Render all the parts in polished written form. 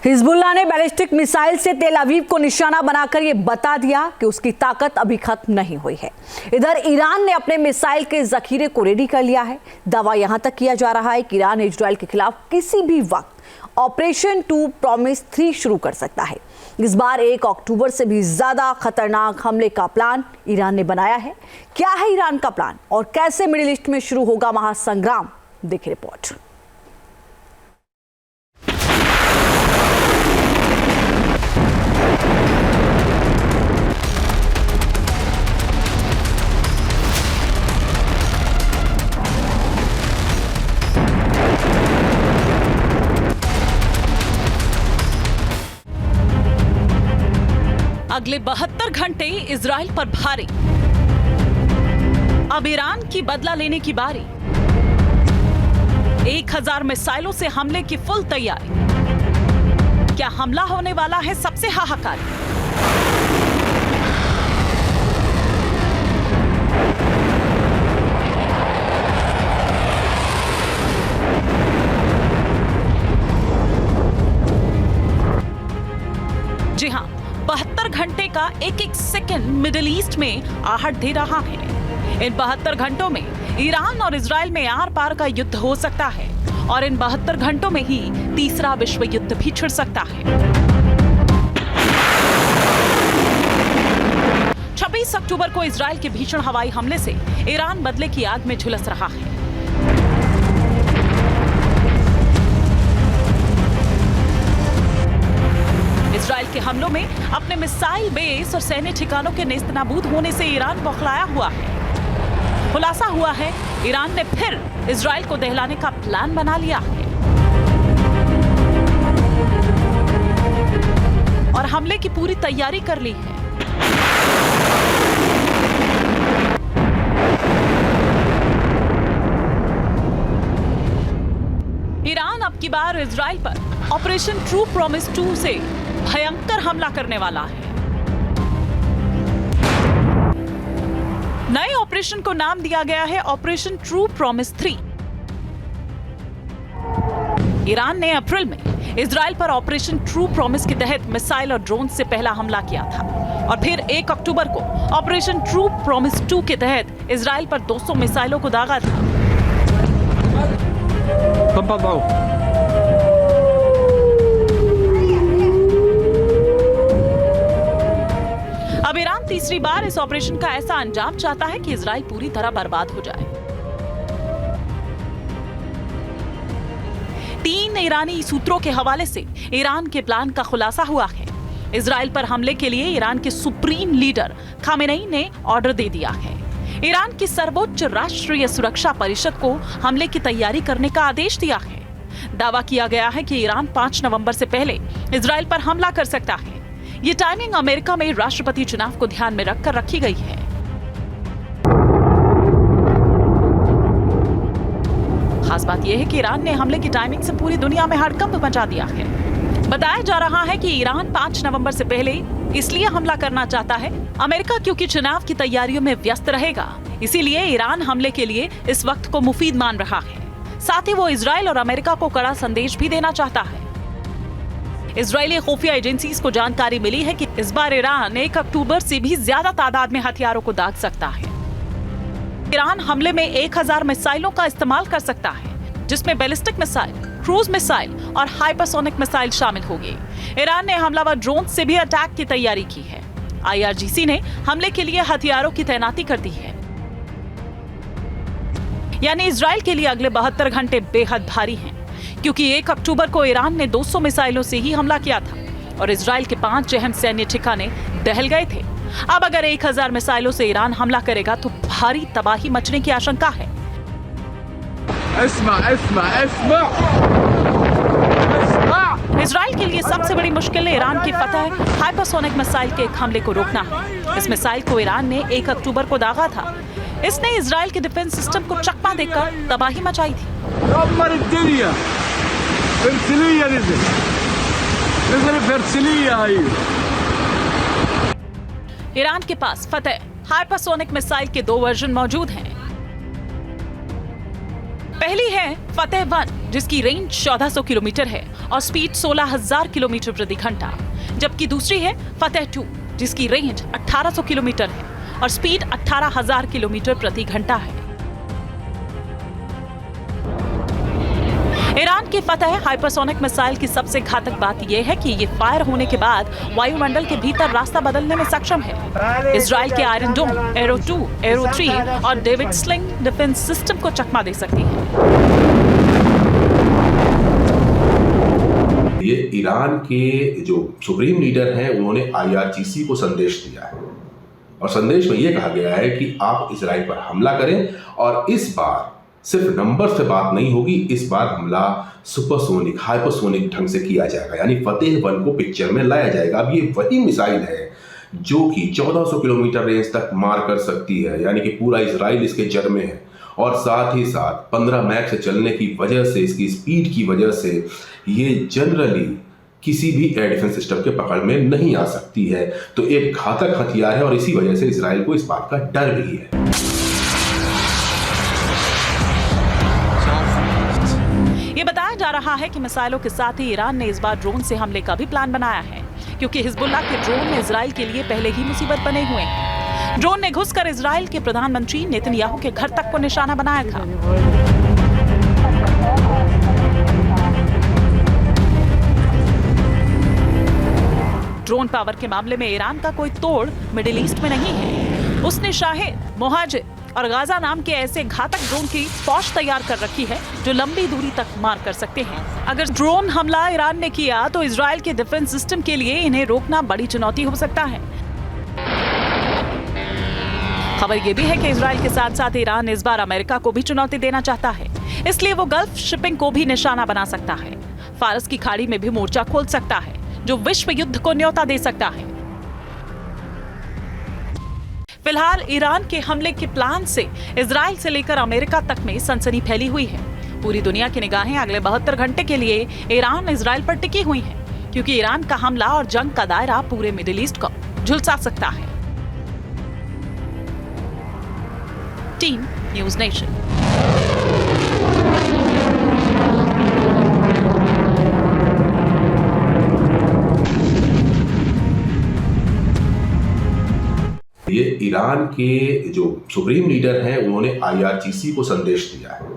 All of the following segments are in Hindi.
हिजबुल्लाह ने बैलिस्टिक मिसाइल से तेल अवीव को निशाना बनाकर यह बता दिया कि उसकी ताकत अभी खत्म नहीं हुई है। इधर ईरान ने अपने मिसाइल के जखीरे को रेडी कर लिया है। दावा यहां तक किया जा रहा है कि ईरान इजराइल के खिलाफ किसी भी वक्त ऑपरेशन 2 प्रॉमिस 3 शुरू कर सकता है। इस बार 1 अक्टूबर से भी ज्यादा खतरनाक हमले का प्लान ईरान ने बनाया है। क्या है ईरान का प्लान और कैसे मिडिल ईस्ट में शुरू होगा महासंग्राम, देखिए रिपोर्ट। अगले 72 घंटे इजराइल पर भारी। अब ईरान की बदला लेने की बारी। 1000 मिसाइलों से हमले की फुल तैयारी। क्या हमला होने वाला है सबसे हाहाकारी? जी हां, 72 घंटे का एक एक सेकंड मिडिल ईस्ट में आहट दे रहा है। इन 72 घंटों में ईरान और इजराइल में आर पार का युद्ध हो सकता है और इन 72 घंटों में ही तीसरा विश्व युद्ध भी छिड़ सकता है। 26 अक्टूबर को इजराइल के भीषण हवाई हमले से ईरान बदले की आग में झुलस रहा है। इजराइल के हमलों में अपने मिसाइल बेस और सैन्य ठिकानों के नेस्तनाबूद होने से ईरान बौखलाया हुआ है। खुलासा हुआ है ईरान ने फिर इजराइल को दहलाने का प्लान बना लिया है और हमले की पूरी तैयारी कर ली है। ईरान अब की बार इजराइल पर ऑपरेशन ट्रू प्रॉमिस 2 से भयंकर हमला करने वाला है। नए ऑपरेशन को नाम दिया गया है ऑपरेशन ट्रू प्रॉमिस 3। ईरान ने अप्रैल में इजराइल पर ऑपरेशन ट्रू प्रॉमिस के तहत मिसाइल और ड्रोन से पहला हमला किया था और फिर 1 अक्टूबर को ऑपरेशन ट्रू प्रॉमिस 2 के तहत इजराइल पर 200 मिसाइलों को दागा था। अब ईरान तीसरी बार इस ऑपरेशन का ऐसा अंजाम चाहता है कि इजराइल पूरी तरह बर्बाद हो जाए। 3 ईरानी सूत्रों के हवाले से ईरान के प्लान का खुलासा हुआ है। इजराइल पर हमले के लिए ईरान के सुप्रीम लीडर खामेनेई ने ऑर्डर दे दिया है। ईरान की सर्वोच्च राष्ट्रीय सुरक्षा परिषद को हमले की तैयारी करने का आदेश दिया है। दावा किया गया है कि ईरान 5 नवंबर से पहले इजराइल पर हमला कर सकता है। ये टाइमिंग अमेरिका में राष्ट्रपति चुनाव को ध्यान में रखकर रखी गई है। खास बात यह है कि ईरान ने हमले की टाइमिंग से पूरी दुनिया में हड़कंप मचा दिया है। बताया जा रहा है कि ईरान 5 नवंबर से पहले इसलिए हमला करना चाहता है, अमेरिका क्योंकि चुनाव की तैयारियों में व्यस्त रहेगा, इसीलिए ईरान हमले के लिए इस वक्त को मुफीद मान रहा है। साथ ही वो इजराइल और अमेरिका को कड़ा संदेश भी देना चाहता है। इजरायली खुफिया एजेंसीज को जानकारी मिली है कि इस बार ईरान 1 अक्टूबर से भी ज्यादा तादाद में हथियारों को दाग सकता है। ईरान हमले में 1000 मिसाइलों का इस्तेमाल कर सकता है, जिसमें बैलिस्टिक मिसाइल, क्रूज मिसाइल और हाइपरसोनिक मिसाइल शामिल होगी। ईरान ने हमलावर ड्रोन से भी अटैक की तैयारी की है। IRGC ने हमले के लिए हथियारों की तैनाती कर दी है। यानी इजराइल के लिए अगले 72 घंटे बेहद भारी हैं, क्योंकि 1 अक्टूबर को ईरान ने 200 मिसाइलों से ही हमला किया था और इजराइल के 5 अहम सैन्य ठिकाने दहल गए थे। अब अगर 1000 मिसाइलों से ईरान हमला करेगा तो भारी तबाही मचने की आशंका है। इजराइल के लिए सबसे बड़ी मुश्किल ईरान की फतह हाइपरसोनिक मिसाइल के एक हमले को रोकना है। इस मिसाइल को ईरान ने 1 अक्टूबर को दागा था। इसने इजराइल के डिफेंस सिस्टम को चकमा देकर तबाही मचाई थी। ईरान के पास फतह हाइपरसोनिक मिसाइल के 2 वर्जन मौजूद हैं। पहली है फतेह 1, जिसकी रेंज 1400 किलोमीटर है और स्पीड 16,000 किलोमीटर प्रति घंटा, जबकि दूसरी है फतेह 2, जिसकी रेंज 1800 किलोमीटर है और स्पीड 18,000 किलोमीटर प्रति घंटा है। ईरान की फतेह हाइपरसोनिक मिसाइल की सबसे घातक बात यह है कि ये फायर होने के बाद वायुमंडल के भीतर रास्ता बदलने में सक्षम है। इजराइल के आयरन डोम, एरो 2, एरो 3 और डेविड स्लिंग डिफेंस सिस्टम को चकमा दे सकती है। ये ईरान के जो सुप्रीम लीडर हैं उन्होंने IRGC को संदेश दिया है और संदेश में ये कहा गया है कि आप इजराइल पर हमला करें और इस बार सिर्फ नंबर से बात नहीं होगी, इस बार हमला सुपरसोनिक हाइपरसोनिक ढंग से किया जाएगा, यानी फतेह 1 को पिक्चर में लाया जाएगा। अब ये वही मिसाइल है जो कि 1400 किलोमीटर रेंज तक मार कर सकती है, यानी कि पूरा इजराइल इसके जड़ में है और साथ ही साथ 15 मैक से चलने की वजह से, इसकी स्पीड की वजह से ये जनरली किसी भी एयर डिफेंस सिस्टम के पकड़ में नहीं आ सकती है। तो एक घातक हथियार है और इसी वजह से इजराइल को इस बात का डर भी है। ये बताया जा रहा है कि मिसाइलों के साथ ही ईरान ने इस बार ड्रोन से हमले का भी प्लान बनाया है, क्योंकि हिजबुल्लाह के ड्रोन इजराइल के लिए पहले ही मुसीबत बने हुए हैं। ड्रोन ने घुसकर इजराइल के प्रधानमंत्री नेतन्याहू के घर तक को निशाना बनाया था। ड्रोन पावर के मामले में ईरान का कोई तोड़ मिडिल ईस्ट में नहीं है। उसने शाहिद, मोहाजिर और गाजा नाम के ऐसे घातक ड्रोन की फौज तैयार कर रखी है जो लंबी दूरी तक मार कर सकते हैं। अगर ड्रोन हमला ईरान ने किया तो इजराइल के डिफेंस सिस्टम के लिए इन्हें रोकना बड़ी चुनौती हो सकता है। खबर यह भी है कि इजराइल के साथ साथ ईरान इस बार अमेरिका को भी चुनौती देना चाहता है, इसलिए वो गल्फ शिपिंग को भी निशाना बना सकता है। फारस की खाड़ी में भी मोर्चा खोल सकता है, जो विश्व युद्ध को न्योता दे सकता है। फिलहाल ईरान के हमले के प्लान से इजराइल से लेकर अमेरिका तक में सनसनी फैली हुई है। पूरी दुनिया की निगाहें अगले 72 घंटे के लिए ईरान इजराइल पर टिकी हुई हैं, क्योंकि ईरान का हमला और जंग का दायरा पूरे मिडिल ईस्ट को झुलसा सकता है। Team news nation. ये ईरान के जो सुप्रीम लीडर हैं उन्होंने IRGC को संदेश दिया है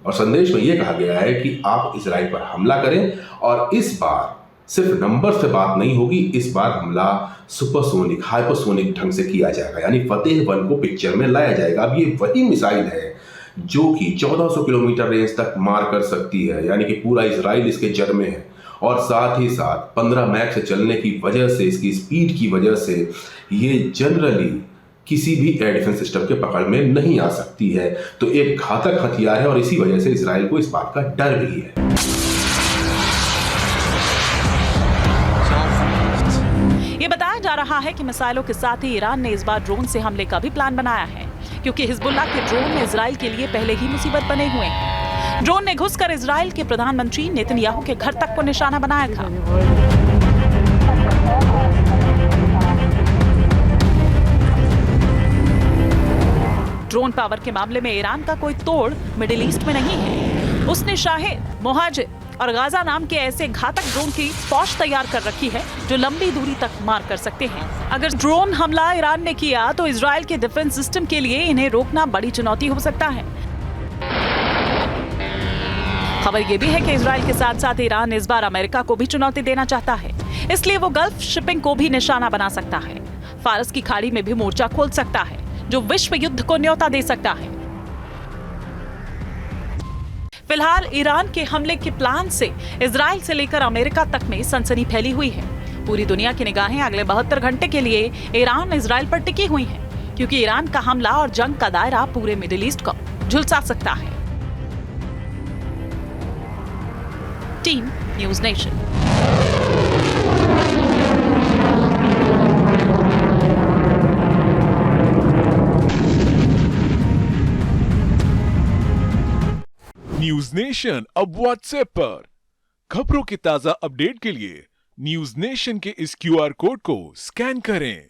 और संदेश में ये कहा गया है कि आप इजराइल पर हमला करें और इस बार सिर्फ नंबर से बात नहीं होगी, इस बार हमला सुपरसोनिक हाइपरसोनिक ढंग से किया जाएगा, यानी फतेह 1 को पिक्चर में लाया जाएगा। अब ये वही मिसाइल है जो कि 1400 किलोमीटर रेंज तक मार कर सकती है, यानी कि पूरा इजराइल इसके जड़ में है और साथ ही साथ 15 मैक से चलने की वजह से, इसकी स्पीड की वजह से ये जनरली किसी भी एयर डिफेंस सिस्टम के पकड़ में नहीं आ सकती है। तो एक घातक हथियार है और इसी वजह से इजराइल को इस बात का डर भी है। ये बताया जा रहा है कि मिसाइलों के साथ ही ईरान ने इस बार ड्रोन से हमले का भी प्लान बनाया है, क्योंकि हिजबुल्लाह के ड्रोन इजराइल के लिए पहले ही मुसीबत बने हुए हैं। ड्रोन ने घुसकर इजराइल के प्रधानमंत्री नेतन्याहू के घर तक को निशाना बनाया था। ड्रोन पावर के मामले में ईरान का कोई तोड़ मिडिल ईस्ट में नहीं है। उसने शाहिद, मोहाजिर और गाजा नाम के ऐसे घातक ड्रोन की फौज तैयार कर रखी है जो लंबी दूरी तक मार कर सकते हैं। अगर ड्रोन हमला ईरान ने किया तो इजराइल के डिफेंस सिस्टम के लिए इन्हें रोकना बड़ी चुनौती हो सकता है। खबर यह भी है कि इजराइल के साथ साथ ईरान इस बार अमेरिका को भी चुनौती देना चाहता है, इसलिए वो गल्फ शिपिंग को भी निशाना बना सकता है। फारस की खाड़ी में भी मोर्चा खोल सकता है, जो विश्व युद्ध को न्योता दे सकता है। फिलहाल ईरान के हमले के प्लान से इजराइल से लेकर अमेरिका तक में सनसनी फैली हुई है। पूरी दुनिया की निगाहें अगले 72 घंटे के लिए ईरान इजराइल पर टिकी हुई हैं, क्योंकि ईरान का हमला और जंग का दायरा पूरे मिडिल ईस्ट को झुलसा सकता है। Team news nation. News nation अब व्हाट्सएप पर खबरों की ताजा अपडेट के लिए न्यूज नेशन के इस QR कोड को स्कैन करें।